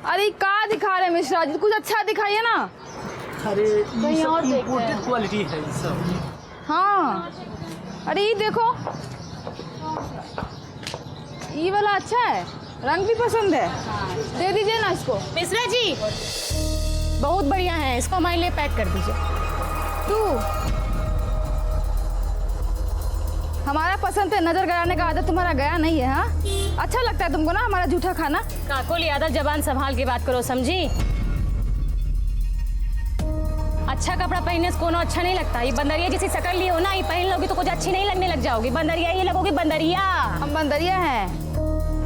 अरे क्या दिखा रहे मिश्रा जी, कुछ अच्छा दिखाइए ना। अरे ये सब इम्पोर्टेड क्वालिटी है ये सब। हाँ अरे ये देखो, ये वाला अच्छा है, रंग भी पसंद है। दे दीजिए ना इसको। मिश्रा जी बहुत बढ़िया है, इसको हमारे लिए पैक कर दीजिए। तू हमारा पसंद है, नजर गड़ाने का आदत तुम्हारा गया नहीं है। हाँ अच्छा लगता है तुमको ना हमारा जूठा खाना। काकुल यादव जबान संभाल के बात करो, समझी? अच्छा कपड़ा पहनने से कोनो अच्छा नहीं लगता। ये बंदरिया जैसी शकल ली हो ना, ये पहन लोगी तो कुछ अच्छी नहीं लगने लग जाओगी। बंदरिया ये लगोगी बंदरिया। हम बंदरिया हैं,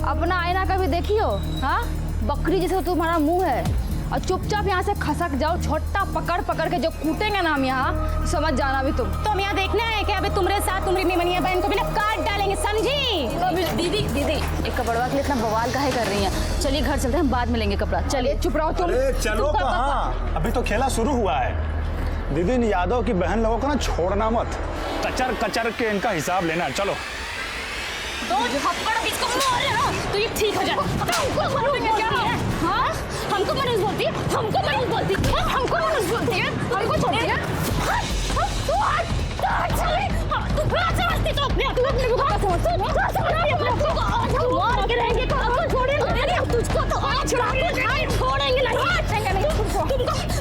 अपना आईना कभी देखी हो? हाँ बकरी जैसे तुम्हारा मुंह है, और चुपचाप यहाँ से खसक जाओ। छोटा पकड़ पकड़ के जो कूटेंगे ना हम यहाँ, समझ जाना भी तुम। तो हम यहाँ देखना है कि अभी तुम्हारे साथ तुम्हारी मेमनिया बहन को भी ना काट डालेंगे, समझी? तो दीदी दीदी एक कपड़वा के लिए इतना बवाल काहे कर रही हैं? चलिए घर चलते हैं, बाद में लेंगे कपड़ा। चलिए चुप रहो तुम। अरे चलो कहाँ, अभी तो खेला शुरू हुआ है। दीदी इन यादव की बहन लोगों को ना छोड़ना मत, कचर कचर के इनका हिसाब लेना। चलो दो थप्पड़ इसको मारे ना तो ये ठीक हो जाए। हमको मनुष्य क्या है? हाँ हमको मनुष्य बोलती है, हमको मनुष्य बोलती है, हमको मनुष्य बोलती है, हमको छोड़ती है। तू समझती तो अपने को क्या समझती? तू मार के रहेंगे तो हमको छोड़ेंगे, तुझको तो आज छुड़ा के छोड़ेंगे नहीं।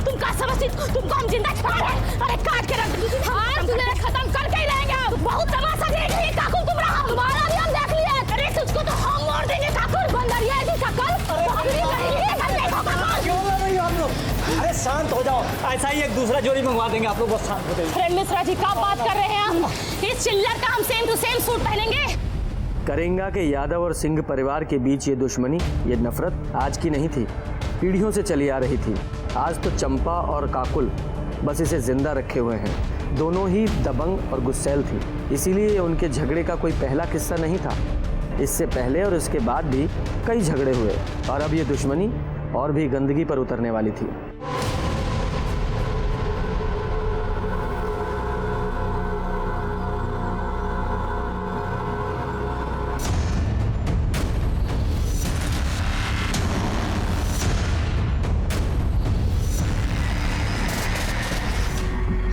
तुम क्या समझती? तुमको हम जिंदा छोड़ रहे हैं? अरे काट के रख दीजिए। हाँ तुझे खत्म करके ही रहेंगे। बहुत तमाशा देख रही है काकुल तुम्हारा, हमारा भी हम देख लिया। अरे तुझको तो हम मार देंगे काकुल। बंदरिया की शकल क्यों लड़ रही हो आप लोग? अरे शांत हो जाओ, ऐसा ही एक दूसरा जोड़ी मंगवा देंगे आप लोग, बस शांत हो जाइए। अरे मिश्रा जी क्या बात कर रहे हैं आप? इस चिल्लर का हम सेम टू सेम सूट पहनेंगे। करेंगा के यादव और सिंह परिवार के बीच ये दुश्मनी, ये नफरत आज की नहीं थी, पीढ़ियों से चली आ रही थी। आज तो चंपा और काकुल बस इसे जिंदा रखे हुए हैं। दोनों ही दबंग और गुस्सैल थी, इसीलिए उनके झगड़े का कोई पहला किस्सा नहीं था। इससे पहले और इसके बाद भी कई झगड़े हुए, और अब ये दुश्मनी और भी गंदगी पर उतरने वाली थी।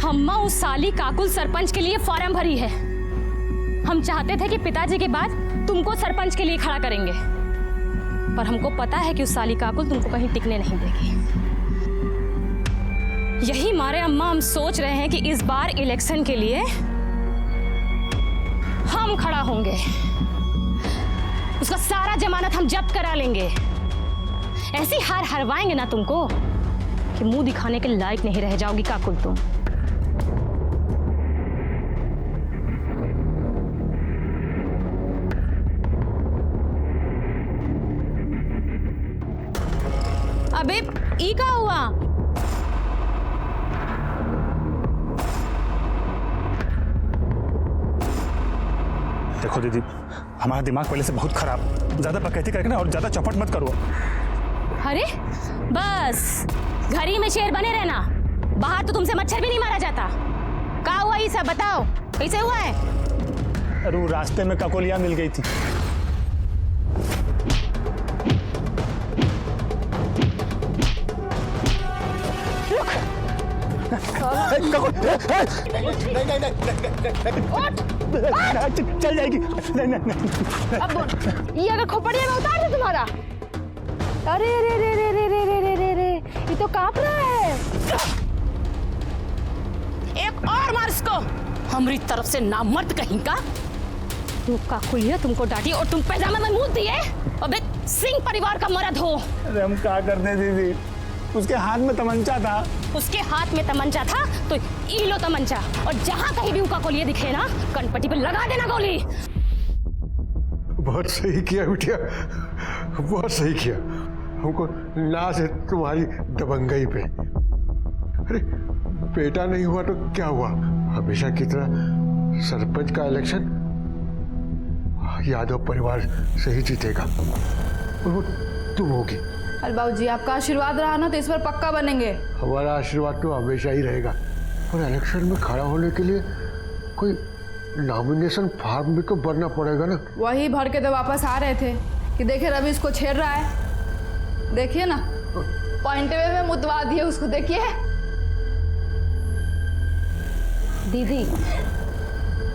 अम्मा उस साली काकुल सरपंच के लिए फॉर्म भरी है। हम चाहते थे कि पिताजी के बाद तुमको सरपंच के लिए खड़ा करेंगे, पर हमको पता है कि उस साली काकुल तुमको कहीं टिकने नहीं देगी। यही मारे अम्मा हम सोच रहे हैं कि इस बार इलेक्शन के लिए हम खड़ा होंगे। उसका सारा जमानत हम जब्त करा लेंगे। ऐसी हार हरवाएंगे ना तुमको कि मुंह दिखाने के लायक नहीं रह जाओगी काकुल तुम। अबे ई का हुआ? देखो दीदी, हमारा दिमाग पहले से बहुत खराब, ज्यादा बकैती करके ना और ज्यादा चौपट मत करो। अरे बस घर ही में शेर बने रहना, बाहर तो तुमसे मच्छर भी नहीं मारा जाता। क्या हुआ ये सब बताओ, कैसे हुआ है? अरे वो रास्ते में काकोलिया मिल गई थी। चल जाएगी। अब ये अगर खोपड़िया में उतार दे तुम्हारा। अरे रे रे रे रे रे रे रे रे रे, ये तो कांप रहा है। एक और मार इसको, हमारी तरफ से नामर्द कहीं का। तू काकुलिया तुमको डांटी और तुम पैजामे में मुंह दिए। अबे सिंह परिवार का मर्द हो। अरे हम क्या करते दीदी, उसके हाथ में तमंचा था। उसके हाथ में तमंचा था तो ई लो तमंचा, और जहां कहीं भी उनका गोली दिखे ना, कनपट्टी पे लगा देना गोली। बहुत सही किया बिटिया, बहुत सही किया। हमको नाज है तुम्हारी दबंगई पे। अरे बेटा नहीं हुआ तो क्या हुआ, हमेशा की तरह सरपंच का इलेक्शन यादव परिवार से ही जीतेगा, और वो तुम होगी। अरे बाबूजी आपका आशीर्वाद रहा ना तो इस बार पक्का बनेंगे। हमारा आशीर्वाद तो हमेशा ही रहेगा, और इलेक्शन में खड़ा होने के लिए कोई नॉमिनेशन फॉर्म भी तो भरना पड़ेगा ना। वही भर के तो वापस आ रहे थे कि देखे रवि इसको छेड़ रहा है। देखिए ना, पॉइंट वे में मुतवा दिए उसको, देखिए। दीदी,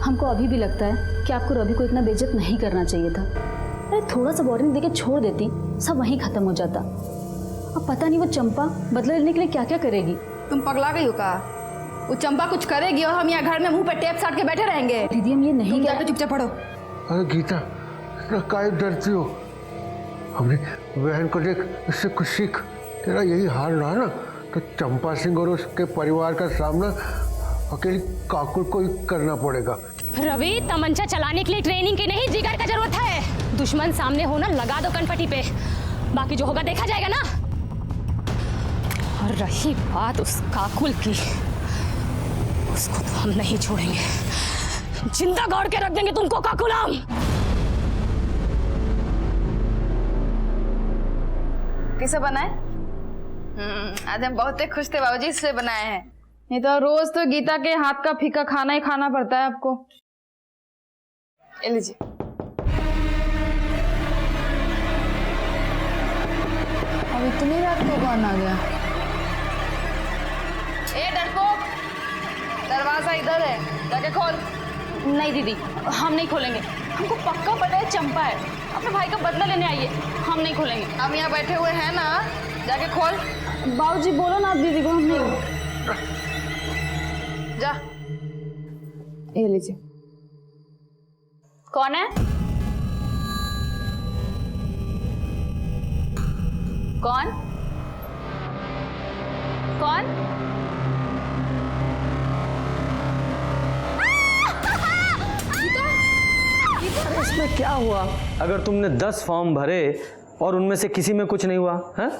हमको अभी भी लगता है कि आपको रवि को इतना बेइज्जत नहीं करना चाहिए था। अरे थोड़ा सा वार्निंग देके छोड़ देती, सब वहीं खत्म हो जाता। अब पता नहीं वो चंपा बदला लेने के लिए क्या क्या करेगी। तुम पगला गई हो का? वो चंपा कुछ करेगी और हम यहाँ घर में मुंह पे टेप साट के बैठे रहेंगे। दीदी हम ये नहीं तुम कह जाके चुपचाप पढ़ो। अरे गीता, इतना काहे डरती हो? हमने बहन को देख, इससे कुछ सीख। तेरा यही हाल रहा ना तो चंपा सिंह और उसके परिवार का सामना अकेली काकुल को ही करना पड़ेगा। रवि, तमंचा चलाने के लिए ट्रेनिंग की नहीं, जिगर का जरूरत है। दुश्मन सामने हो ना, लगा दो कनपटी पे, बाकी जो होगा देखा जाएगा ना। और रही बात उस काकुल की, उसको तो हम नहीं छोड़ेंगे, जिंदा गाड़ के रख देंगे तुमको काकुलाम। किसे बनाए? आज हम बहुत ही खुश थे बाबूजी, इसलिए बनाए हैं। नहीं तो रोज तो गीता के हाथ का फीका खाना ही खाना पड़ता है आपको। ये लीजिए। अब इतनी रात को कौन आ गया? ए डरपोक, दरवाजा इधर है, जाके खोल। नहीं दीदी, हम नहीं खोलेंगे। हमको पक्का पता है चंपा है, अपने भाई का बदला लेने आई है, हम नहीं खोलेंगे। हम यहाँ बैठे हुए हैं ना, जाके खोल। बाबूजी बोलो ना दीदी को, हम नहीं। जा, ये लीजिए। कौन है? कौन? कौन? इसमें क्या हुआ? अगर तुमने 10 फॉर्म भरे और उनमें से किसी में कुछ नहीं हुआ है,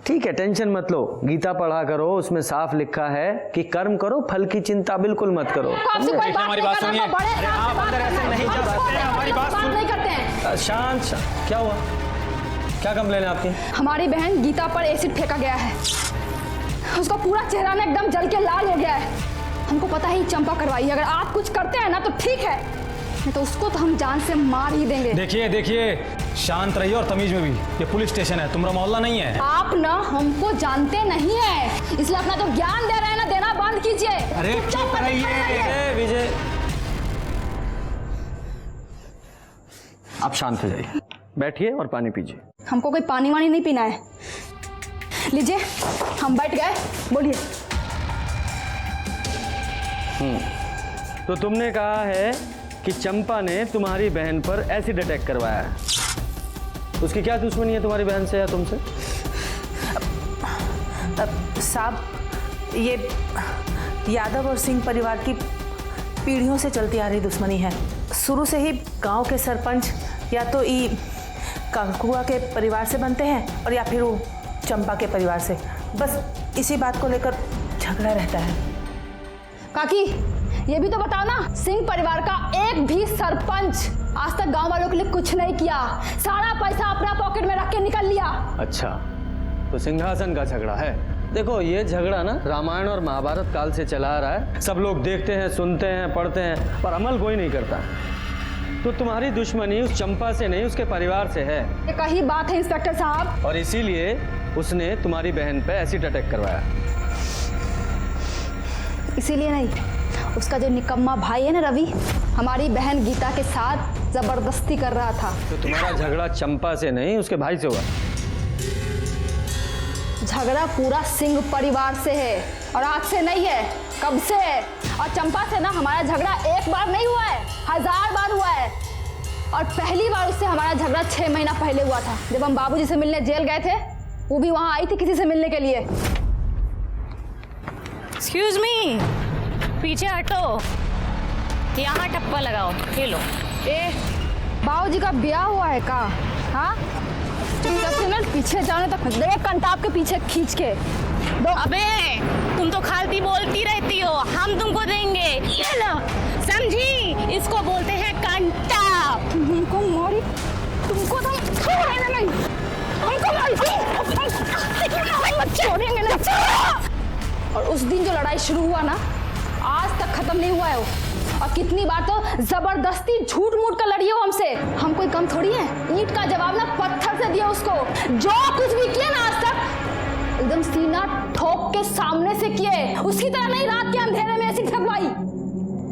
ठीक है, टेंशन मत लो। गीता पढ़ा करो, उसमें साफ लिखा है कि कर्म करो, फल की चिंता बिल्कुल मत करो। आपसे कोई बात हमारी नहीं बात करना, सुनिए। तो बड़े अरे साहब आप से अंदर बात ऐसे करते नहीं हैं। जा सकते हैं, हमारी बात बात सुनिए। नहीं करते हैं। शांत शांत, क्या हुआ? क्या कंप्लेन है आपकी? हमारी बहन गीता पर एसिड फेंका गया है, उसका पूरा चेहरा ना एकदम जल के लाल हो गया है। हमको पता है चंपा करवाई है, अगर आप कुछ करते हैं ना तो ठीक है, नहीं तो उसको तो हम जान से मार ही देंगे। देखिए देखिए, शांत रहिए और तमीज में भी। ये पुलिस स्टेशन है, तुम्हारा मोहल्ला नहीं है। आप ना हमको जानते नहीं है, इसलिए अपना जो ज्ञान दे रहे हैं ना, देना बंद कीजिए। अरे चुप रहिए। विजय, आप शांत हो जाइए, बैठिए और पानी पीजिए। हमको कोई पानी वानी नहीं पीना है। लीजिए, हम बैठ गए, बोलिए। तो तुमने कहा है कि चंपा ने तुम्हारी बहन पर एसिड अटैक करवाया है। उसकी क्या दुश्मनी है तुम्हारी बहन से या तुमसे? साहब, ये यादव और सिंह परिवार की पीढ़ियों से चलती आ रही दुश्मनी है। शुरू से ही गांव के सरपंच या तो ई काकुआ के परिवार से बनते हैं और या फिर वो चंपा के परिवार से। बस इसी बात को लेकर झगड़ा रहता है। काकी, ये भी तो बताओ ना, सिंह परिवार का एक भी सरपंच आज तक गांव वालों के लिए कुछ नहीं किया, सारा पैसा अपना पॉकेट में रख के निकल लिया। अच्छा, तो सिंहासन का झगड़ा है। देखो, ये झगड़ा ना रामायण और महाभारत काल से चला आ रहा है। सब लोग देखते हैं, सुनते हैं, पढ़ते हैं, पर अमल कोई नहीं करता। तो तुम्हारी दुश्मनी उस चंपा से नहीं, उसके परिवार से है। ये कही बात है इंस्पेक्टर साहब। और इसीलिए उसने तुम्हारी बहन पे एसिड अटैक करवाया। इसीलिए नहीं, उसका जो निकम्मा भाई है ना रवि, हमारी बहन गीता के साथ जबरदस्ती कर रहा था। तो तुम्हारा झगड़ा चंपा से नहीं, उसके भाई से हुआ। झगड़ा पूरा सिंह परिवार से है और आज से नहीं है, कब से है। और चंपा से ना हमारा झगड़ा एक बार नहीं हुआ है, 1000 बार हुआ है। और पहली बार उससे हमारा झगड़ा 6 महीना पहले हुआ था, जब हम बाबूजी से मिलने जेल गए थे। वो भी वहां आई थी किसी से मिलने के लिए। एक्सक्यूज मी, पीछे हटो, यहाँ टप्पा लगाओ, ये लो। ए, बाबूजी का ब्याह हुआ है का? हाँ, चुपचाप से ना पीछे जाने तक देख, कंटाप के पीछे खींच के दो। अबे, तुम तो खालती बोलती रहती हो, हम तुमको देंगे, ये लो, समझी? इसको बोलते हैं कंटाप। तुमको मारी, तुमको तो छोड़ेंगे नहीं, हमको मारी, छोड़ेंगे नहीं। और उस दिन जो लड़ाई शुरू हुआ ना, आज तक खत्म नहीं हुआ है वो। और कितनी बार तो जबरदस्ती झूठ मूठ कर लड़ी हो हमसे। हम कोई कम थोड़ी है, ईंट का जवाब ना पत्थर से दिया उसको। जो कुछ भी सामने से किए, उसकी तरह नहीं रात के अंधेरे में ऐसी ठगवाई।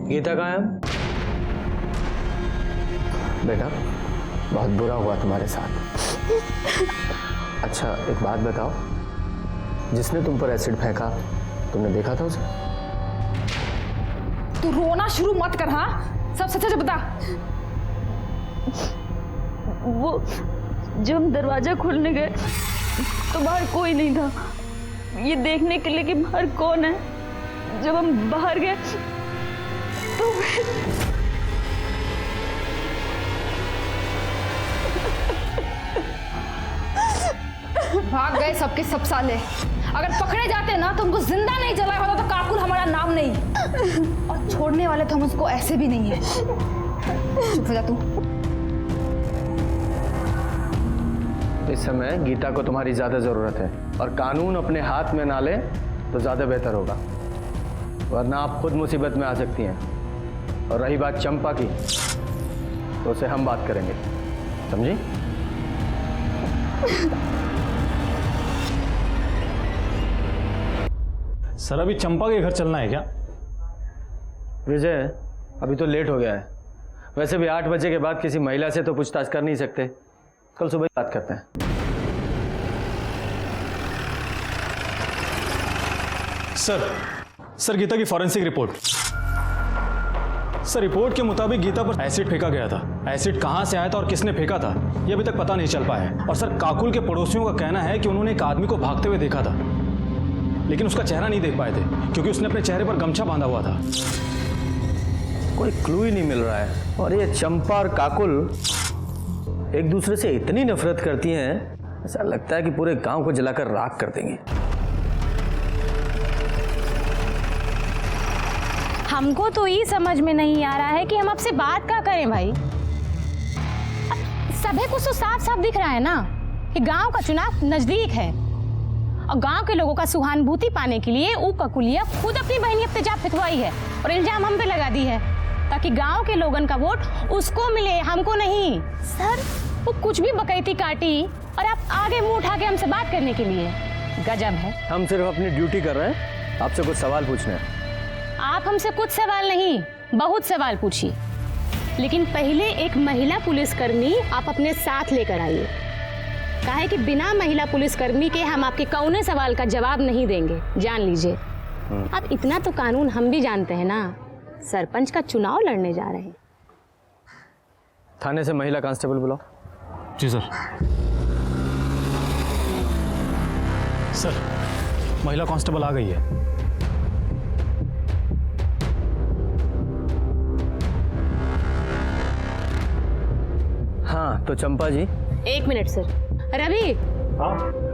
गीता कहाँ है? बेटा बहुत बुरा हुआ तुम्हारे साथ। अच्छा एक बात बताओ, जिसने तुम पर एसिड फेंका तुमने देखा था उसे? तू रोना शुरू मत कर, हाँ? सब सच बता। वो जब हम दरवाजा खोलने गए तो बाहर कोई नहीं था, ये देखने के लिए कि बाहर कौन है। जब हम बाहर गए तो भाग गए सबके सब साले। अगर पकड़े जाते ना तो उनको जिंदा नहीं जलाया होता तो काकुल हमारा नाम नहीं, और छोड़ने वाले तो हम उसको ऐसे भी नहीं है। चुप हो जा तू। इस समय गीता को तुम्हारी ज्यादा जरूरत है, और कानून अपने हाथ में ना ले तो ज्यादा बेहतर होगा, वरना आप खुद मुसीबत में आ सकती हैं। और रही बात चंपा की, तो उसे हम बात करेंगे, समझी? सर अभी चंपा के घर चलना है क्या? विजय अभी तो लेट हो गया है, वैसे भी 8 बजे के बाद किसी महिला से तो पूछताछ कर नहीं सकते, कल सुबह बात करते हैं। सर गीता की फॉरेंसिक रिपोर्ट। सर रिपोर्ट के मुताबिक गीता पर एसिड फेंका गया था। एसिड कहां से आया था और किसने फेंका था यह अभी तक पता नहीं चल पाया है। और सर काकुल के पड़ोसियों का कहना है कि उन्होंने एक आदमी को भागते हुए देखा था, लेकिन उसका चेहरा नहीं देख पाए थे क्योंकि उसने अपने चेहरे पर गमछा बांधा हुआ था। कोई क्लू ही नहीं मिल रहा है। और ये चंपा और काकुल एक दूसरे से इतनी नफरत करती हैं, ऐसा लगता है कि पूरे गांव को जलाकर राख कर देंगी। हमको तो ये समझ में नहीं आ रहा है कि हम आपसे बात क्या करें भाई। अब सभी कुछ तो साफ साफ दिख रहा है ना कि गांव का चुनाव नजदीक है, और गांव के लोगों का सहानुभूति पाने के लिए वो ककुलिया खुद अपनी बहनी पे तेजाब फेंकवाई है और इल्जाम हम पे लगा दी है, ताकि गांव के लोगों का वोट उसको मिले, हमको नहीं। सर वो कुछ भी बकैती काटी और आप आगे मुंह उठा के हमसे बात करने के लिए, गजब है। हम सिर्फ अपनी ड्यूटी कर रहे हैं, आपसे कुछ सवाल पूछने हैं। आप हमसे कुछ सवाल नहीं, बहुत सवाल पूछिए, लेकिन पहले एक महिला पुलिसकर्मी आप अपने साथ लेकर आइए। काहे कि बिना महिला पुलिसकर्मी के हम आपके कौने सवाल का जवाब नहीं देंगे, जान लीजिए। अब इतना तो कानून हम भी जानते हैं ना, सरपंच का चुनाव लड़ने जा रहे हैं। थाने से महिला कांस्टेबल बुलाओ। जी सर। सर महिला कांस्टेबल आ गई है। हाँ तो चंपा जी। 1 मिनट सर। रवि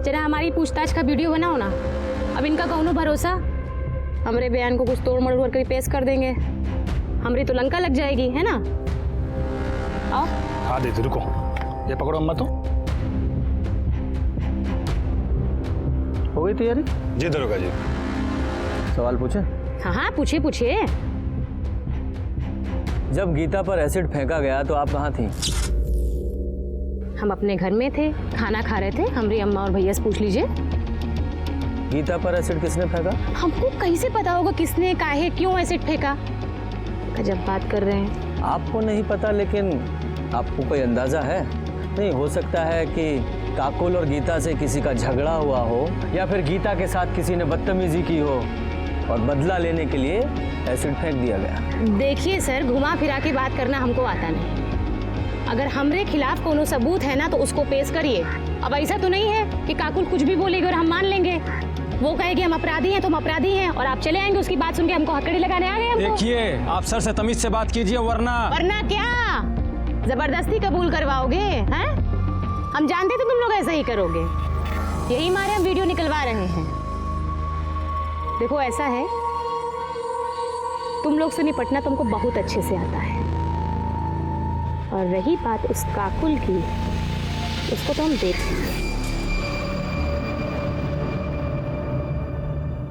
जरा हमारी पूछताछ का वीडियो बनाओ ना। अब इनका कौनो भरोसा, हमरे बयान को कुछ तोड़ मरोड़ कर पेश कर देंगे, हमारी तो लंका लग जाएगी, है ना? आओ। हाँ दीदी रुको, ये पकड़ो अम्मा। तो हो गई तैयारी? जी दरोगा जी। सवाल पूछे? हाँ पूछिए पूछिए। जब गीता पर एसिड फेंका गया तो आप कहाँ थी? हम अपने घर में थे, खाना खा रहे थे। हमारी अम्मा और भैया से पूछ लीजिए। गीता पर एसिड किसने फेंका? हमको कैसे पता होगा किसने, काहे, क्यों एसिड फेंका? जब बात कर रहे हैं। आपको नहीं पता, लेकिन आपको कोई अंदाजा है? नहीं हो सकता है कि काकुल और गीता से किसी का झगड़ा हुआ हो, या फिर गीता के साथ किसी ने बदतमीजी की हो और बदला लेने के लिए एसिड फेंक दिया गया। देखिए सर, घुमा फिरा के बात करना हमको आता नहीं। अगर हमरे खिलाफ कोनो सबूत है ना तो उसको पेश करिए। अब ऐसा तो नहीं है कि काकुल कुछ भी बोलेगी और हम मान लेंगे। वो कहेगी हम अपराधी हैं तो हम अपराधी हैं, और आप चले आएंगे उसकी बात सुन के हमको हथकड़ी लगाने आ गए हमको। देखिए आप सर से तमीज से बात कीजिए, वरना क्या जबरदस्ती कबूल करवाओगे? हैं? हम जानते थे तुम लोग ऐसा ही करोगे, यही मारे हम वीडियो निकलवा रहे हैं। देखो ऐसा है, तुम लोग से निपटना तुमको बहुत अच्छे से आता है, और रही बात उस काकुल की, उसको तो हम देख लेंगे।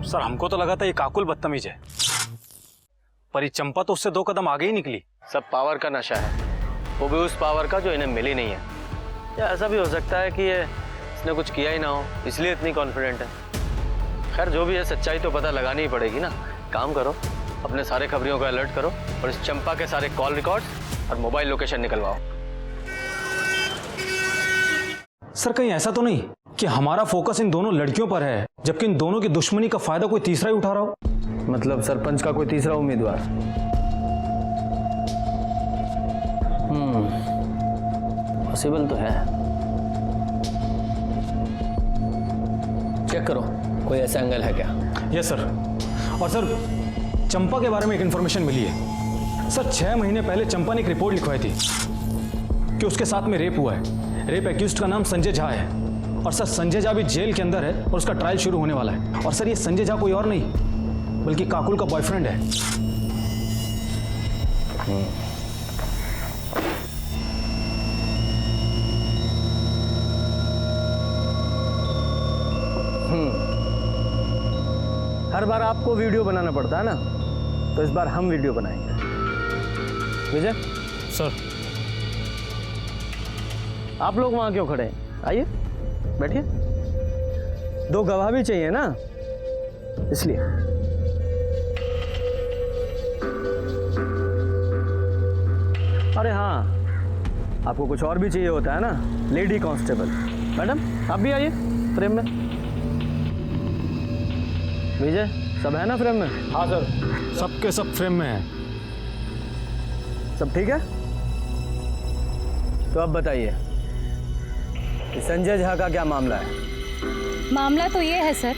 सर हमको तो लगा था ये काकुल बदतमीज है, पर ये चंपा तो उससे 2 कदम आगे ही निकली। सब पावर का नशा है, वो भी उस पावर का जो इन्हें मिली नहीं है। या ऐसा भी हो सकता है कि ये इसने कुछ किया ही ना हो, इसलिए इतनी कॉन्फिडेंट है। खैर जो भी है सच्चाई तो पता लगानी ही पड़ेगी ना। काम करो, अपने सारे खबरियों को अलर्ट करो और इस चंपा के सारे कॉल रिकॉर्ड्स और मोबाइल लोकेशन निकलवाओ। सर कहीं ऐसा तो नहीं कि हमारा फोकस इन दोनों लड़कियों पर है, जबकि इन दोनों की दुश्मनी का फायदा कोई तीसरा ही उठा रहा हो? मतलब सरपंच का कोई तीसरा उम्मीदवार? पॉसिबल तो है। चेक करो कोई ऐसा एंगल है क्या। Yes sir. और सर चंपा के बारे में एक इन्फॉर्मेशन मिली है। सर 6 महीने पहले चंपा ने एक रिपोर्ट लिखवाई थी कि उसके साथ में रेप हुआ है। रेप एक्यूज्ड का नाम संजय झा है और सर संजय झा भी जेल के अंदर है और उसका ट्रायल शुरू होने वाला है। और सर ये संजय झा कोई और नहीं बल्कि काकुल का बॉयफ्रेंड है। हर बार आपको वीडियो बनाना पड़ता है ना, तो इस बार हम वीडियो बनाएंगे। विजय सर आप लोग वहां क्यों खड़े हैं? आइए बैठिए। 2 गवाह भी चाहिए ना, इसलिए। अरे हाँ, आपको कुछ और भी चाहिए होता है ना, लेडी कांस्टेबल। मैडम आप भी आइए फ्रेम में। विजय सब है ना फ्रेम में? हाँ सर, सबके सब फ्रेम में है। सब ठीक है? तो अब बताइए कि संजय झा का क्या मामला है? मामला तो ये है सर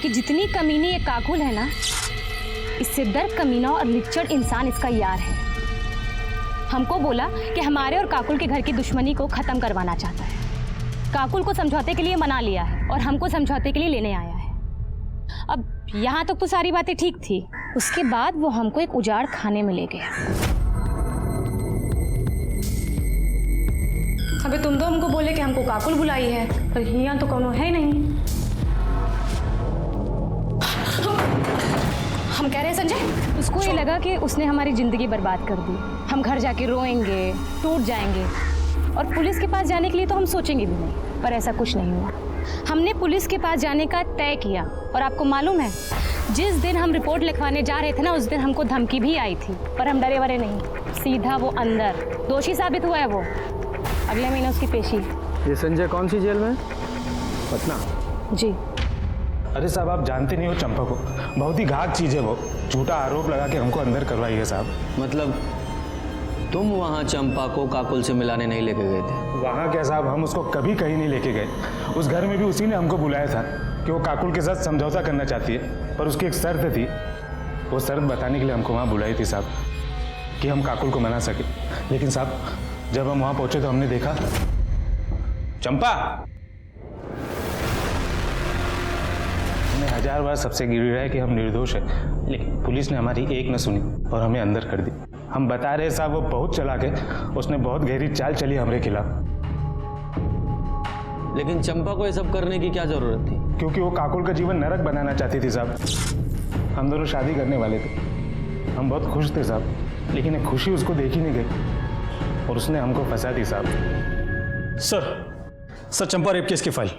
कि जितनी कमीनी ये काकुल है ना, इससे दर कमीना और लिच्चड़ इंसान इसका यार है। हमको बोला कि हमारे और काकुल के घर की दुश्मनी को ख़त्म करवाना चाहता है। काकुल को समझौते के लिए मना लिया है और हमको समझौते के लिए लेने आया है। अब यहाँ तक तो सारी बातें ठीक थी, उसके बाद वो हमको एक उजाड़ खाने में ले गया। अबे तुम तो हमको बोले कि हमको काकुल बुलाई है, पर यहाँ तो कोनो है नहीं। हम कह रहे हैं संजय, उसको ये लगा कि उसने हमारी ज़िंदगी बर्बाद कर दी। हम घर जाके रोएंगे, टूट जाएंगे और पुलिस के पास जाने के लिए तो हम सोचेंगे भी नहीं, पर ऐसा कुछ नहीं हुआ। हमने पुलिस के पास जाने का तय किया और आपको मालूम है, जिस दिन हम रिपोर्ट लिखवाने जा रहे थे ना, उस दिन हमको धमकी भी आई थी, पर हम डरे वरे नहीं, सीधा वो अंदर। दोषी साबित हुआ है वो, अगले महीने उसकी पेशी। ये संजय कौन सी जेल में? पटना। जी। अरे साहब आप जानते नहीं हो चंपा को, बहुत ही घात चीज़ है वो। झूठा आरोप लगा के हमको अंदर करवाई है साहब। मतलब तुम वहाँ चंपा को काकुल से मिलाने नहीं लेके गए थे? वहाँ क्या साहब, हम उसको कभी कहीं नहीं लेके गए। उस घर में भी उसी ने हमको बुलाया था कि वो काकुल के साथ समझौता करना चाहती है, पर उसकी एक शर्त थी। वो शर्त बताने के लिए हमको वहाँ बुलाई थी साहब, कि हम काकुल को मना सके। लेकिन साहब जब हम वहाँ पहुँचे तो हमने देखा चंपा। हमने 1000 बार सबसे गिड़गिड़ाया कि हम निर्दोष है, लेकिन पुलिस ने हमारी एक न सुनी और हमें अंदर कर दी। हम बता रहे साहब वो बहुत चालाक है, उसने बहुत गहरी चाल चली हमारे खिलाफ। लेकिन चंपा को ये सब करने की क्या जरूरत थी? क्योंकि वो काकुल का जीवन नरक बनाना चाहती थी साहब। हम दोनों शादी करने वाले थे, हम बहुत खुश थे साहब, लेकिन एक खुशी उसको देखी नहीं गई और उसने हमको फंसा दी साहब। सर चंपा रेप केस की फाइल।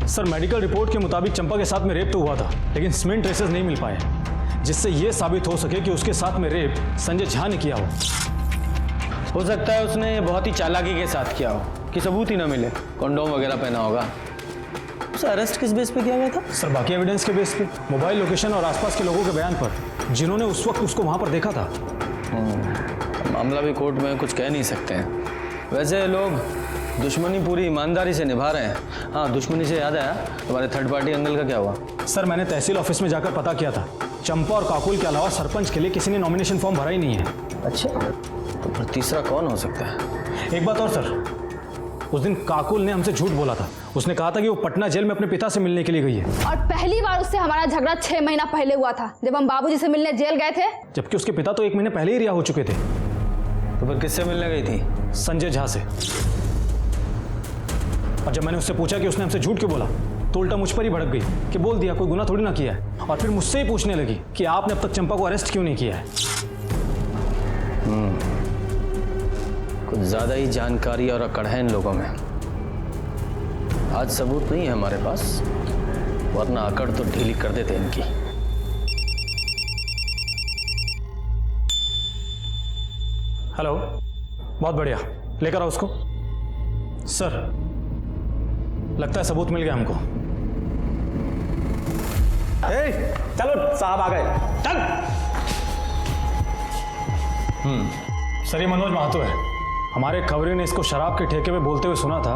सर मेडिकल रिपोर्ट के मुताबिक चंपा के साथ में रेप तो हुआ था, लेकिन स्मेन ट्रेसेस नहीं मिल पाए जिससे यह साबित हो सके कि उसके साथ में रेप संजय झा ने किया हो सकता है उसने बहुत ही चालाकी के साथ किया हो कि सबूत ही ना मिले। कंडोम वगैरह पहना होगा। उसे अरेस्ट किस बेस पे किया गया था? सर बाकी एविडेंस के बेस पे, मोबाइल लोकेशन और आसपास के लोगों के बयान पर, जिन्होंने उस वक्त उसको वहां पर देखा था। मामला भी कोर्ट में कुछ कह नहीं सकते हैं। वैसे लोग दुश्मनी पूरी ईमानदारी से निभा रहे हैं। हाँ, दुश्मनी से याद आया, तुम्हारे थर्ड पार्टी एंगल का क्या हुआ? सर मैंने तहसील ऑफिस में जाकर पता किया था, चंपा और काकुल के अलावा सरपंच के लिए किसी ने नॉमिनेशन फॉर्म भरा ही नहीं है। अच्छा, तो फिर तीसरा कौन हो सकता है? एक बात और सर, उस दिन काकुल ने हमसे झूठ बोला था। उसने कहा था कि वो पटना जेल में अपने पिता से मिलने के लिए गई है। और पहली बार उससे हमारा झगड़ा 6 महीना पहले हुआ था, जब हम बाबूजी से मिलने जेल गए थे। जबकि उसके पिता तो 1 महीने पहले ही रिहा हो चुके थे। तो फिर किससे मिलने गई थी? संजय झा से। और जब मैंने उससे पूछा कि उसने हमसे झूठ क्यों बोला, तो उल्टा मुझ पर ही भड़क गई कि बोल दिया कोई गुनाह थोड़ी ना किया है। और फिर मुझसे ही पूछने लगी कि आपने अब तक चंपा को अरेस्ट क्यों नहीं किया है। कुछ ज्यादा ही जानकारी और अकड़ है इन लोगों में। आज सबूत नहीं है हमारे पास, वरना अकड़ तो ढीली कर देते इनकी। हेलो, बहुत बढ़िया, लेकर आओ उसको। सर, लगता है सबूत मिल गया हमको। चलो साहब आ गए, चल। सर, ये मनोज महातो है। हमारे खबरी ने इसको शराब के ठेके पे बोलते हुए सुना था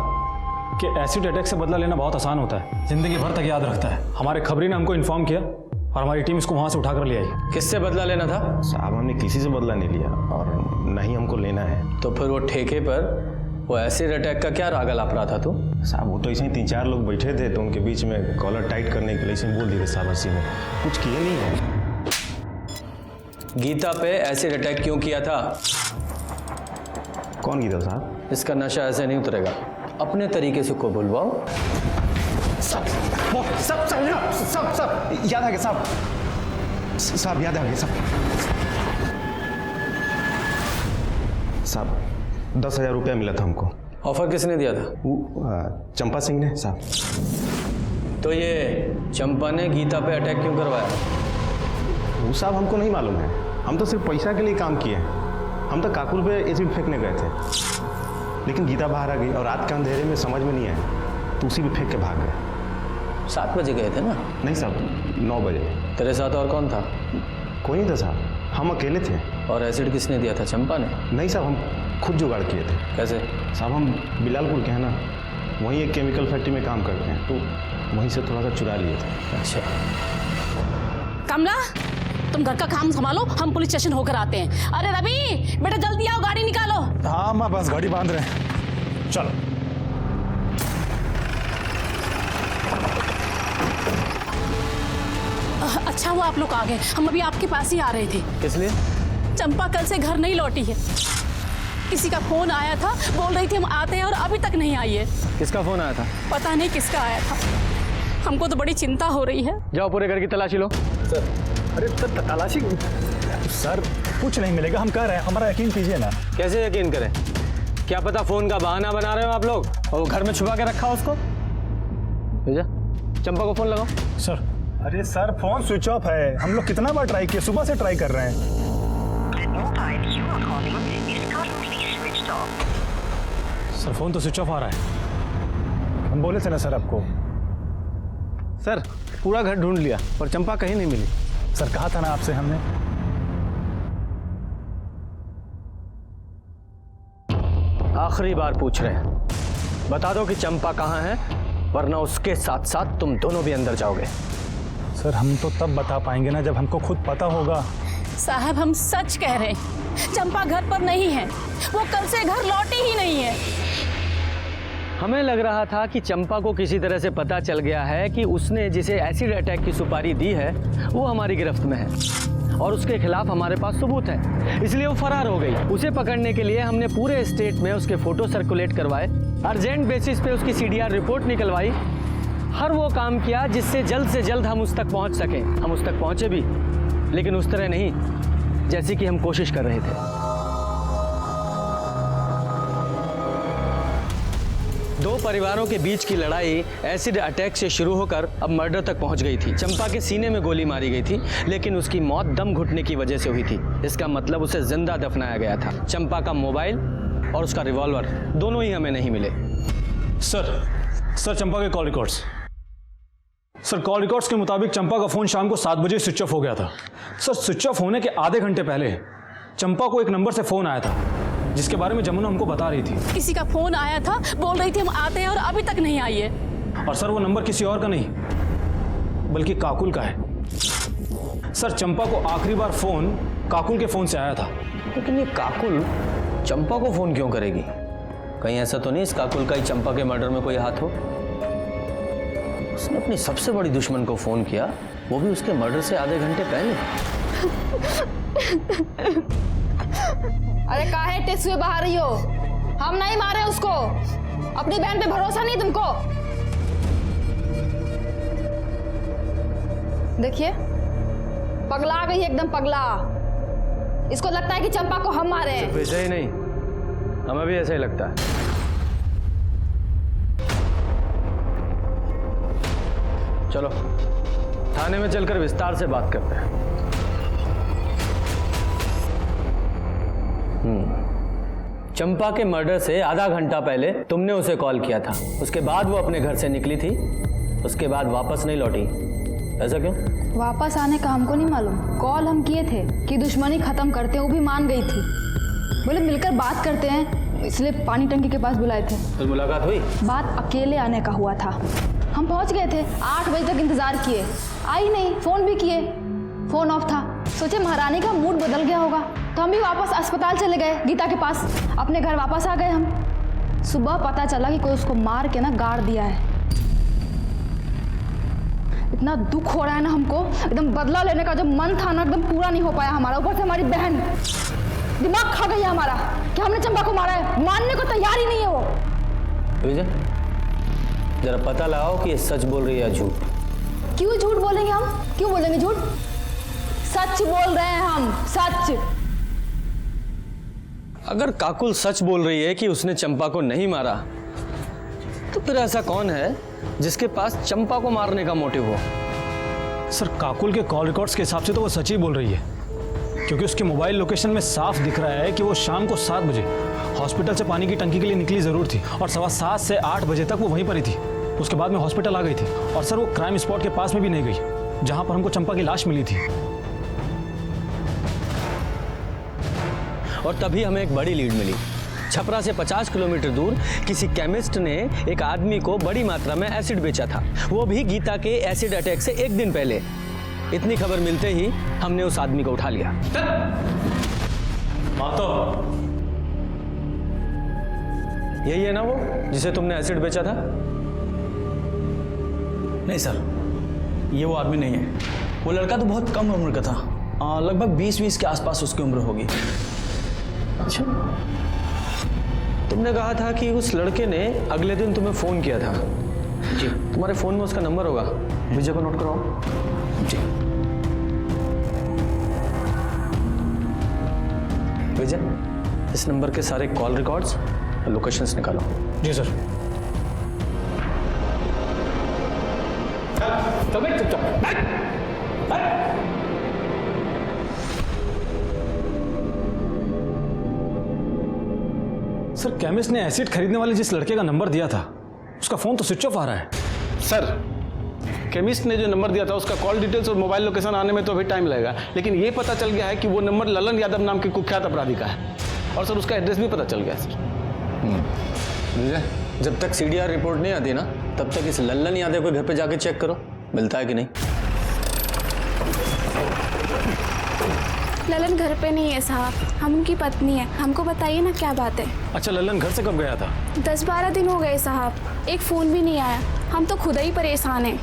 कि एसिड अटैक से बदला लेना बहुत आसान होता है, जिंदगी भर तक याद रखता है। हमारे खबरी ने हमको इन्फॉर्म किया और हमारी टीम इसको वहां से उठाकर ले आई। किससे बदला लेना था? साहब हमने किसी से बदला नहीं लिया और न ही हमको लेना है। तो फिर वो ठेके पर वो एसिड अटैक का क्या राग अलाप रहा था तू? साहब वो तो ऐसे ही 3-4 लोग बैठे थे तो उनके बीच में कॉलर टाइट करने के लिए ऐसे बोल दिए थे साहब, हंसी में कुछ किए नहीं है। गीता पे एसिड अटैक क्यों किया था? कौन गीता साहब? इसका नशा ऐसे नहीं उतरेगा, अपने तरीके से को बुलवाओ। सब याद आ गया साहब, याद आ गया साहब 10,000 रुपया मिला था हमको। ऑफर किसने दिया था? चंपा सिंह ने साहब। तो ये चंपा ने गीता पे अटैक क्यों करवाया? वो साहब हमको नहीं मालूम है, हम तो सिर्फ पैसा के लिए काम किए हैं। हम तो काकुल पे एसिड फेंकने गए थे, लेकिन गीता बाहर आ गई और रात के अंधेरे में समझ में नहीं आया तो उसी पे फेंक के भाग गए। 7 बजे गए थे ना? नहीं साहब 9 बजे। तेरे साथ और कौन था? कोई नहीं था साहब, हम अकेले थे। और एसिड किसने दिया था? चंपा ने? नहीं साहब, हम खुद जुगाड़ किए थे। कैसे? साहब हम बिलालपुर के हैं ना, वहीं एक केमिकल फैक्ट्री में काम करते हैं, तो वहीं से थोड़ा सा चुरा लिए थे। अच्छा। कमला, तुम घर का काम संभालो, हम पुलिस स्टेशन होकर आते हैं। अरे रवि बेटा जल्दी आओ, गाड़ी निकालो। हाँ माँ, बस गाड़ी बांध रहे हैं, चलो। अच्छा हुआ आप लोग आ गए, हम अभी आपके पास ही आ रहे थे। किस लिए? चंपा कल से घर नहीं लौटी है। किसी का फोन आया था, बोल रही थी हम आते हैं और अभी तक नहीं आई है। किसका फोन आया था? पता नहीं किसका आया था, हमको तो बड़ी चिंता हो रही है। जाओ पूरे घर की तलाशी लो। अरे सर, तलाशी सर, कुछ नहीं मिलेगा, हम कह रहे हैं, हमारा यकीन कीजिए ना। कैसे यकीन करें? क्या पता फोन का बहाना बना रहे हो आप लोग और वो घर में छुपा के रखा उसको। भेजा, चंपा को फोन लगाओ। सर, अरे सर फोन स्विच ऑफ है, हम लोग कितना बार ट्राई किए, सुबह से ट्राई कर रहे हैं। सर फोन तो स्विच ऑफ आ रहा है। हम बोले थे ना सर आपको। सर पूरा घर ढूंढ लिया पर चंपा कहीं नहीं मिली। सर कहा था ना आपसे हमने। आखिरी बार पूछ रहे हैं, बता दो कि चंपा कहाँ है, वरना उसके साथ साथ तुम दोनों भी अंदर जाओगे। सर हम तो तब बता पाएंगे ना जब हमको खुद पता होगा। साहब हम सच कह रहे हैं, चंपा घर पर नहीं है, वो कल से घर लौटी ही नहीं है। हमें लग रहा था कि चंपा को किसी तरह से पता चल गया है कि उसने जिसे एसिड अटैक की सुपारी दी है वो हमारी गिरफ्त में है और उसके खिलाफ हमारे पास सबूत है, इसलिए वो फरार हो गई। उसे पकड़ने के लिए हमने पूरे स्टेट में उसके फोटो सर्कुलेट करवाए, अर्जेंट बेसिस पे उसकी CDR रिपोर्ट निकलवाई, हर वो काम किया जिससे जल्द से जल्द हम उस तक पहुंच सकें। हम उस तक पहुंचे भी, लेकिन उस तरह नहीं जैसी कि हम कोशिश कर रहे थे। दो परिवारों के बीच की लड़ाई एसिड अटैक से शुरू होकर अब मर्डर तक पहुंच गई थी। चंपा के सीने में गोली मारी गई थी, लेकिन उसकी मौत दम घुटने की वजह से हुई थी। इसका मतलब उसे जिंदा दफनाया गया था। चंपा का मोबाइल और उसका रिवॉल्वर दोनों ही हमें नहीं मिले। सर चंपा के call records. Sir call records के मुताबिक चंपा का फोन शाम को 7 बजे स्विच ऑफ हो गया था। सर स्विच ऑफ होने के आधे घंटे पहले चंपा को एक नंबर से फोन आया था जिसके बारे में जमुना हमको बता रही थी। किसी का फोन आया था, बोल रही थी हम आते हैं और अभी तक नहीं आई है। और सर वो नंबर किसी और का नहीं बल्कि काकुल का है। सर चंपा को आखिरी बार फोन काकुल के फोन से आया था। लेकिन ये काकुल चंपा को फोन क्यों करेगी? कहीं ऐसा तो नहीं इस काकुल का ही चंपा के मर्डर में कोई हाथ हो? उसने अपनी सबसे बड़ी दुश्मन को फोन किया, वो भी उसके मर्डर से आधे घंटे पहले। अरे काहे टेस्ट हुए बाहर रही हो? हम नहीं मारे उसको, अपनी बहन पे भरोसा नहीं तुमको? देखिए पगला गई एकदम पगला। इसको लगता है कि चंपा को हम मारे हैं। वैसे ही नहीं, हमें भी ऐसा ही लगता है। चलो थाने में चलकर विस्तार से बात करते हैं। चंपा के मर्डर से आधा घंटा पहले तुमने उसे कॉल किया था, उसके बाद वो अपने घर से निकली थी, उसके बाद वापस नहीं लौटी। ऐसा क्यों? वापस आने का हमको नहीं मालूम। कॉल हम किए थे कि दुश्मनी खत्म करते हैं, वो भी मान गई थी। बोले मिलकर बात करते हैं, इसलिए पानी टंकी के पास बुलाए थे। फिर मुलाकात हुई? बात अकेले आने का हुआ था। हम पहुंच गए थे, 8 बजे तक इंतजार किए, आई नहीं। फोन भी किए, फोन ऑफ था। सोचे महारानी का मूड बदल गया होगा, तो हम भी वापस अस्पताल चले गए गीता के पास। अपने घर वापस आ गए हम। सुबह पता चला कि कोई उसको मार के ना गाड़ दिया है। इतना दुख हो रहा है ना हमको, एकदम बदला लेने का जो मन था ना एकदम पूरा नहीं हो पाया हमारा। ऊपर से हमारी बहन दिमाग खा गई है हमारा कि हमने चंपा को मारा है। मानने को तैयार ही नहीं है वो। विजय, जरा पता लगाओ कि ये सच बोल रही है या झूठ। क्यों झूठ बोलेंगे हम? क्यों बोलेंगे झूठ? सच बोल रहे हैं हम, सच। अगर काकुल सच बोल रही है कि उसने चंपा को नहीं मारा, तो फिर ऐसा कौन है जिसके पास चंपा को मारने का मोटिव हो? सर काकुल के कॉल रिकॉर्ड्स के हिसाब से तो वो सच ही बोल रही है, क्योंकि उसके मोबाइल लोकेशन में साफ दिख रहा है कि वो शाम को 7 बजे हॉस्पिटल से पानी की टंकी के लिए निकली ज़रूर थी, और 7:15 से 8 बजे तक वो वहीं पर ही थी। उसके बाद में हॉस्पिटल आ गई थी। और सर वो क्राइम स्पॉट के पास में भी नहीं गई जहाँ पर हमको चंपा की लाश मिली थी। और तभी हमें एक बड़ी लीड मिली। छपरा से 50 किलोमीटर दूर किसी केमिस्ट ने एक आदमी को बड़ी मात्रा में एसिड बेचा था, वो भी गीता के एसिड अटैक से 1 दिन पहले। इतनी खबर मिलते ही हमने उस आदमी को उठा लिया। यही है ना वो जिसे तुमने एसिड बेचा था? नहीं सर, ये वो आदमी नहीं है। वो लड़का तो बहुत कम उम्र का था, लगभग 20 के आसपास उसकी उम्र होगी। अच्छा, तुमने कहा था कि उस लड़के ने अगले दिन तुम्हें फोन किया था। जी, तुम्हारे फोन में उसका नंबर होगा, विजय को नोट कराओ। जी विजय, इस नंबर के सारे कॉल रिकॉर्ड्स और लोकेशंस निकालो। जी सर। सर केमिस्ट ने एसिड खरीदने वाले जिस लड़के का नंबर दिया था, उसका फोन तो स्विच ऑफ आ रहा है। सर, केमिस्ट ने जो नंबर दिया था उसका कॉल डिटेल्स और मोबाइल लोकेशन आने में तो अभी टाइम लगेगा, लेकिन ये पता चल गया है कि वो नंबर ललन यादव नाम के कुख्यात अपराधी का है। और सर उसका एड्रेस भी पता चल गया है सर। विजय, जब तक CDR रिपोर्ट नहीं आती ना, तब तक इस ललन यादव के घर पे जाके चेक करो, मिलता है कि नहीं। ललन घर पे नहीं है साहब, हम उनकी पत्नी है। हमको बताइए ना क्या बात है। अच्छा, ललन घर से कब गया था? 10-12 दिन हो गए साहब, एक फ़ोन भी नहीं आया। हम तो खुद ही परेशान हैं।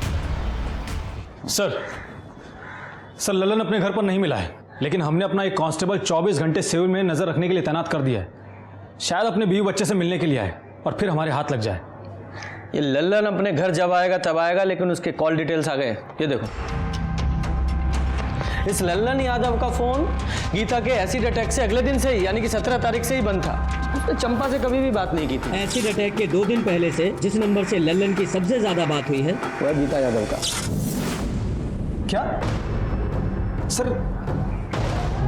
सर ललन अपने घर पर नहीं मिला है, लेकिन हमने अपना एक कांस्टेबल 24 घंटे सिविल में नजर रखने के लिए तैनात कर दिया है। शायद अपने बीवी बच्चे से मिलने के लिए आए और फिर हमारे हाथ लग जाए। ये ललन अपने घर जब आएगा तब आएगा, लेकिन उसके कॉल डिटेल्स आ गए। ये देखो, इस ललन यादव का फोन गीता के एसिड अटैक से अगले दिन से ही, यानी कि 17 तारीख से ही बंद था। उसने चंपा से कभी भी बात नहीं की थी। एसिड अटैक के 2 दिन पहले से जिस नंबर से ललन की सबसे ज्यादा बात हुई है वो है गीता यादव का। क्या सर,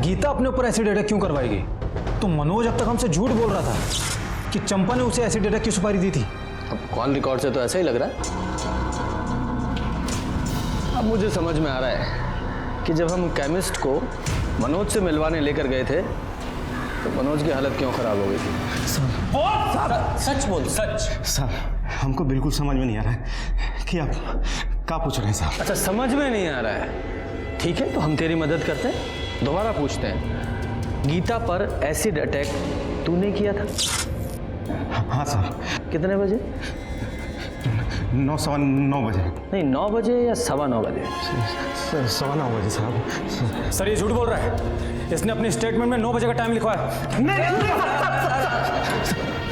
गीता अपने ऊपर एसिड अटैक क्यों करवाएगी? तो मनोज अब तक हमसे झूठ बोल रहा था कि चंपा ने उसे एसिड अटैक की सुपारी दी थी। अब कॉल रिकॉर्ड से तो ऐसा ही लग रहा है। अब मुझे समझ में आ रहा है कि जब हम केमिस्ट को मनोज से मिलवाने लेकर गए थे तो मनोज की हालत क्यों खराब हो गई थी। सच बोल, सच। सर, हमको बिल्कुल समझ में नहीं आ रहा है कि आप क्या पूछ रहे हैं साहब। अच्छा, समझ में नहीं आ रहा है, ठीक है, तो हम तेरी मदद करते हैं। दोबारा पूछते हैं, गीता पर एसिड अटैक तूने किया था? हाँ साहब। कितने बजे? 9:15 बजे। नहीं, 9 बजे या 9:15 बजे? 9:15 बजे साहब। सर ये झूठ बोल रहा है, इसने अपनी स्टेटमेंट में 9 बजे का टाइम लिखवाया।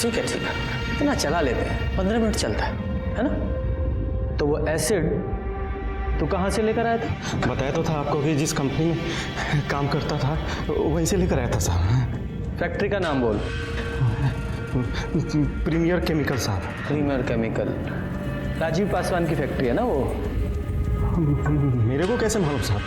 ठीक है, इतना चला लेते हैं, 15 मिनट चलता है ना? तो वो एसिड तू कहाँ से लेकर आया था? बताया तो था आपको कि जिस कंपनी में काम करता था वहीं से लेकर आया था साहब। फैक्ट्री का नाम बोल। प्रीमियर केमिकल साहब। प्रीमियर केमिकल, राजीव पासवान की फैक्ट्री है ना वो? मेरे को कैसे मालूम साहब?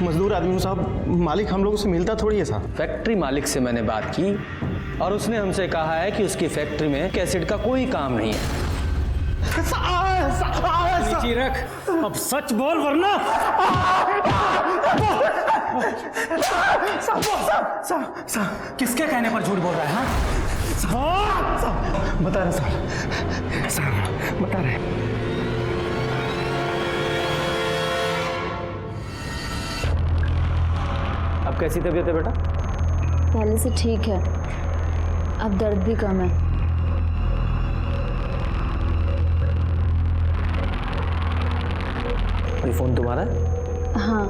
मजदूर आदमी हूँ साहब, मालिक हम लोगों से मिलता थोड़ी है साहब। फैक्ट्री मालिक से मैंने बात की और उसने हमसे कहा है कि उसकी फैक्ट्री में एसिड का कोई काम नहीं है। नीचे रख, अब सच बोल वरना। साहब किसके कहने पर झूठ बोल रहा है? हाँ बता रहे साहब बता रहे। अब कैसी तबीयत है बेटा? पहले से ठीक है, अब दर्द भी कम है। ये फोन तुम्हारा है? हाँ।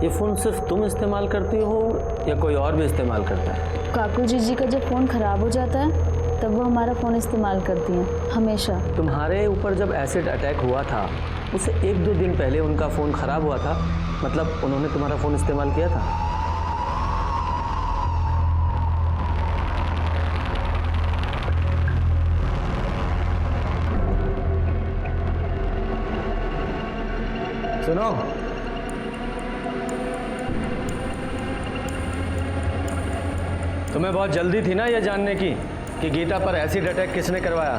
ये फोन सिर्फ तुम इस्तेमाल करती हो या कोई और भी इस्तेमाल करता है? काकू जी का जब फ़ोन ख़राब हो जाता है तब वो हमारा फ़ोन इस्तेमाल करती हैं हमेशा। तुम्हारे ऊपर जब एसिड अटैक हुआ था उससे 1-2 दिन पहले उनका फ़ोन ख़राब हुआ था, मतलब उन्होंने तुम्हारा फ़ोन इस्तेमाल किया था? सुनो, तुम्हें बहुत जल्दी थी ना ये जानने की कि गीता पर एसिड अटैक किसने करवाया?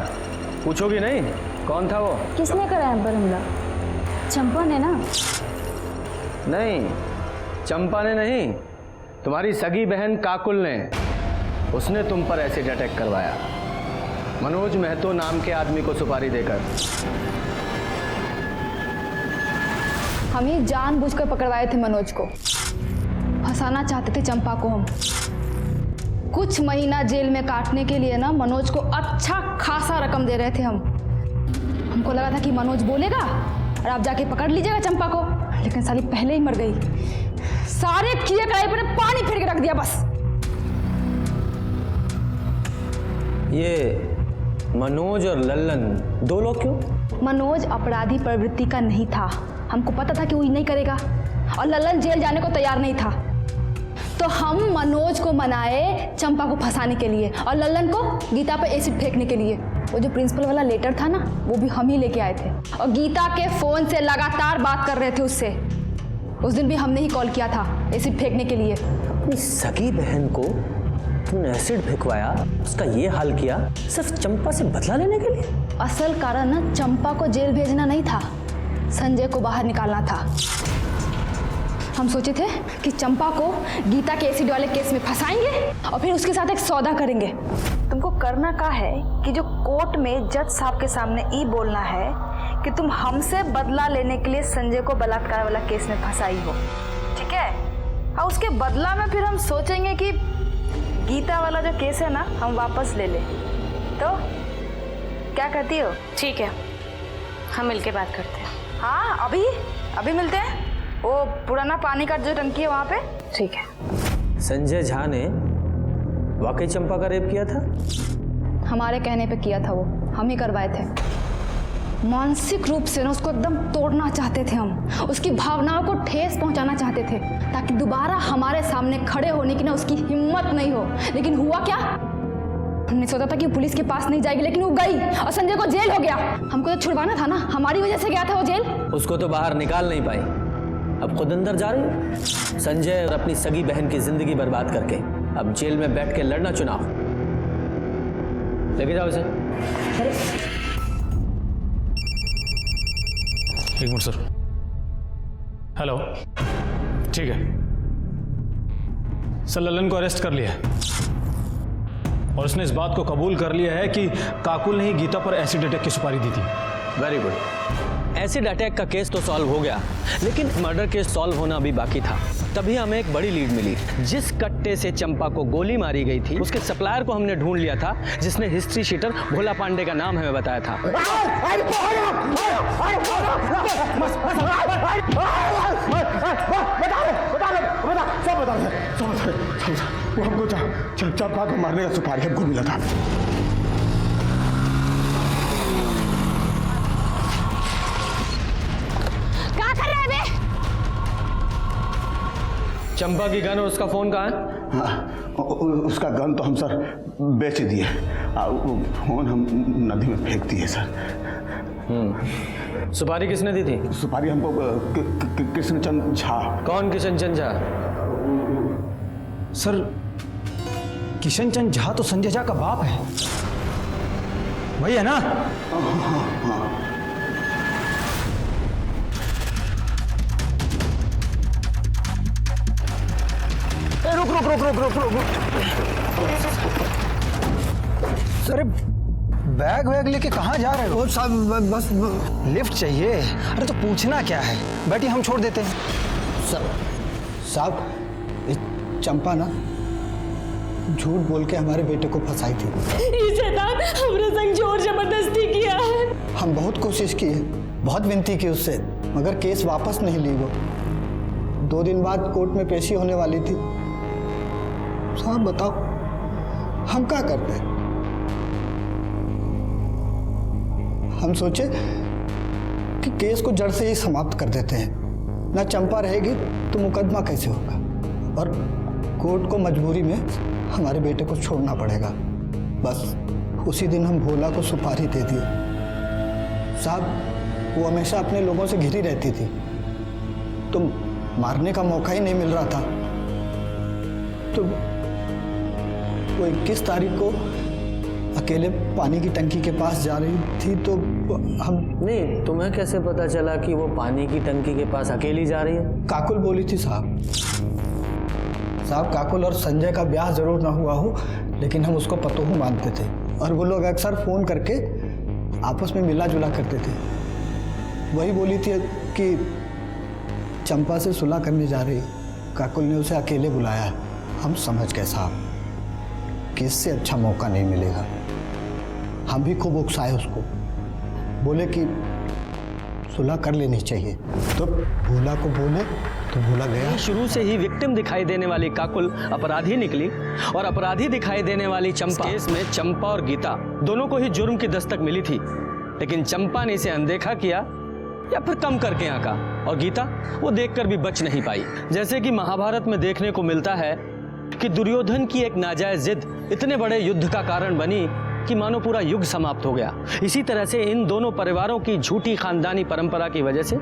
पूछोगी नहीं कौन था वो? किसने कराया पर हमला? चंपा ने ना? नहीं, चंपा ने नहीं, तुम्हारी सगी बहन काकुल ने। उसने तुम पर एसिड अटैक करवाया, मनोज महतो नाम के आदमी को सुपारी देकर। हम ही जानबूझकर पकड़वाए थे मनोज को, फंसाना चाहते थे चंपा को हम। कुछ महीना जेल में काटने के लिए ना मनोज को अच्छा खासा रकम दे रहे थे हम। हमको लगा था कि मनोज बोलेगा और आप जाके पकड़ लीजिएगा चंपा को, लेकिन साली पहले ही मर गई। सारे किए कराए पर पानी फेर के रख दिया बस। ये मनोज और लल्लन दो लोग क्यों? मनोज अपराधी प्रवृत्ति का नहीं था, हमको पता था कि वो नहीं करेगा, और लल्लन जेल जाने को तैयार नहीं था। तो हम मनोज को मनाए चंपा को फंसाने के लिए और लल्लन को गीता पर एसिड फेंकने के लिए। वो जो प्रिंसिपल वाला लेटर था ना, वो भी हम ही लेके आए थे और गीता के फोन से लगातार बात कर रहे थे उससे। उस दिन भी हमने ही कॉल किया था एसिड फेंकने के लिए। अपनी सगी बहन को तुमने एसिड फेंकवाया, उसका ये हाल किया सिर्फ चंपा से बदला लेने के लिए? असल कारण ना चंपा को जेल भेजना नहीं था, संजय को बाहर निकालना था। हम सोचे थे कि चंपा को गीता के एसिड वाले केस में फंसाएंगे और फिर उसके साथ एक सौदा करेंगे। तुमको करना क्या है कि जो कोर्ट में जज साहब के सामने ये बोलना है कि तुम हमसे बदला लेने के लिए संजय को बलात्कार वाला केस में फंसाई हो, ठीक है? और उसके बदला में फिर हम सोचेंगे कि गीता वाला जो केस है ना हम वापस ले ले। तो क्या कहती हो? ठीक है, हम मिलके बात करते हैं। हाँ, अभी मिलते हैं। वो पुराना पानी का जो टंकी है वहाँ पे। ठीक है। संजय झा ने वाकई चंपा का रेप किया था? हमारे कहने पे किया था वो, हम ही करवाए थे। मानसिक रूप से ना उसको एकदम तोड़ना चाहते थे हम, उसकी भावनाओं को ठेस पहुंचाना चाहते थे ताकि दोबारा हमारे सामने खड़े होने की ना उसकी हिम्मत नहीं हो। लेकिन हुआ क्या? हमने सोचा था कि पुलिस के पास नहीं जाएगी, लेकिन वो गई और संजय को जेल हो गया। हमको तो छुड़वाना था ना, हमारी वजह से गया था वो जेल। उसको तो बाहर निकाल नहीं पाई, अब खुद अंदर जा रही। संजय और अपनी सगी बहन की जिंदगी बर्बाद करके अब जेल में बैठ के लड़ना चुनाव। लेके जाओ इसे। एक मिनट सर। हेलो, ठीक है सर, लल्लन को अरेस्ट कर लिया है और उसने इस बात को कबूल कर लिया है कि काकुल ने ही गीता पर एसिड अटैक की सुपारी दी थी। Very good. एसिड अटैक का केस तो सॉल्व हो गया, लेकिन मर्डर केस सॉल्व होना अभी बाकी था। तभी हमें एक बड़ी लीड मिली। जिस कट्टे से चंपा को गोली मारी गई थी उसके सप्लायर को हमने ढूंढ लिया था, जिसने हिस्ट्री शीटर भोला पांडे का नाम हमें बताया था। वो हमको चंपा को मारने का सुपारी हमको मिला था। क्या कर रहे हैं? चंपा की गन और उसका फोन कहाँ है? हाँ, उसका गन तो हम सर बेच दिए, वो फोन हम नदी में फेंक दिए सर। सुपारी किसने दी थी? सुपारी हमको कृष्णचंद झा। कौन किशन चंद झा? सर किशन चंद झा तो संजय झा का बाप है, वही है ना? रुक रुक रुक रुक रुक रुक सर बैग वैग लेके कहाँ जा रहे हो? साहब बस लिफ्ट चाहिए? अरे तो पूछना क्या है, बैठिए हम छोड़ देते हैं। साहब ये चंपा ना झूठ बोल के हमारे बेटे को फंसाई थी। हमरे संग जोर जबरदस्ती किया है। हम बहुत कोशिश की है, बहुत विनती की उससे, मगर केस वापस नहीं ली वो। 2 दिन बाद कोर्ट में पेशी होने वाली थी। साहब बताओ हम क्या करते हैं? हम सोचे कि केस को जड़ से ही समाप्त कर देते हैं। ना चंपा रहेगी तो मुकदमा कैसे होगा, और कोर्ट को मजबूरी में हमारे बेटे को छोड़ना पड़ेगा। बस उसी दिन हम भोला को सुपारी दे दिए। साहब वो हमेशा अपने लोगों से घिरी रहती थी, तो मारने का मौका ही नहीं मिल रहा था। तो वो 21 तारीख को अकेले पानी की टंकी के पास जा रही थी, तो हम नहीं, तुम्हें कैसे पता चला कि वो पानी की टंकी के पास अकेली जा रही है? काकुल बोली थी साहब। काकुल और संजय का ब्याह जरूर ना हुआ हो, लेकिन हम उसको पतोहू मानते थे, और वो लोग अक्सर फोन करके आपस में मिला जुला करते थे। वही बोली थी कि चंपा से सुलह करने जा रही, काकुल ने उसे अकेले बुलाया। हम समझ गए साहब कि इससे अच्छा मौका नहीं मिलेगा। हम भी खूब उकसाए उसको, बोले कि सुलह कर लेनी चाहिए, तो भोला को बोले तो भोला गया। शुरू से ही विक्टिम दिखाई देने वाली काकुल अपराधी निकली, और अपराधी दिखाई देने वाली चंपा। केस में चंपा और गीता दोनों को ही जुर्म की दस्तक मिली थी, लेकिन चंपा ने इसे अनदेखा किया या फिर कम करके आंका, और गीता वो देखकर भी बच नहीं पाई। जैसे कि महाभारत में देखने को मिलता है कि दुर्योधन की एक नाजायज जिद इतने बड़े युद्ध का कारण बनी कि मानो पूरा युग समाप्त हो गया। इसी तरह से इन दोनों परिवारों की झूठी खानदानी परंपरा की वजह से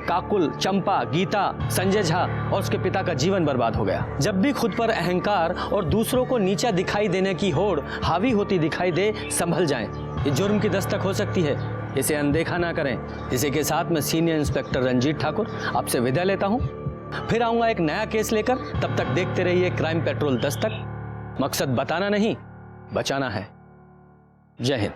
काकुल, चंपा, गीता, संजय झा और उसके पिता का जीवन बर्बाद हो गया। जब भी खुद पर अहंकार और दूसरों को नीचा दिखाई देने की होड़ हावी होती दिखाई दे, संभल जाएं। ये जुर्म की दस्तक हो सकती है, इसे अनदेखा ना करें। इसी के साथ मैं सीनियर इंस्पेक्टर रंजीत ठाकुर आपसे विदा लेता हूँ। फिर आऊंगा एक नया केस लेकर। तब तक देखते रहिए क्राइम पेट्रोल दस्तक। मकसद बताना नहीं, बचाना है। जय हिंद।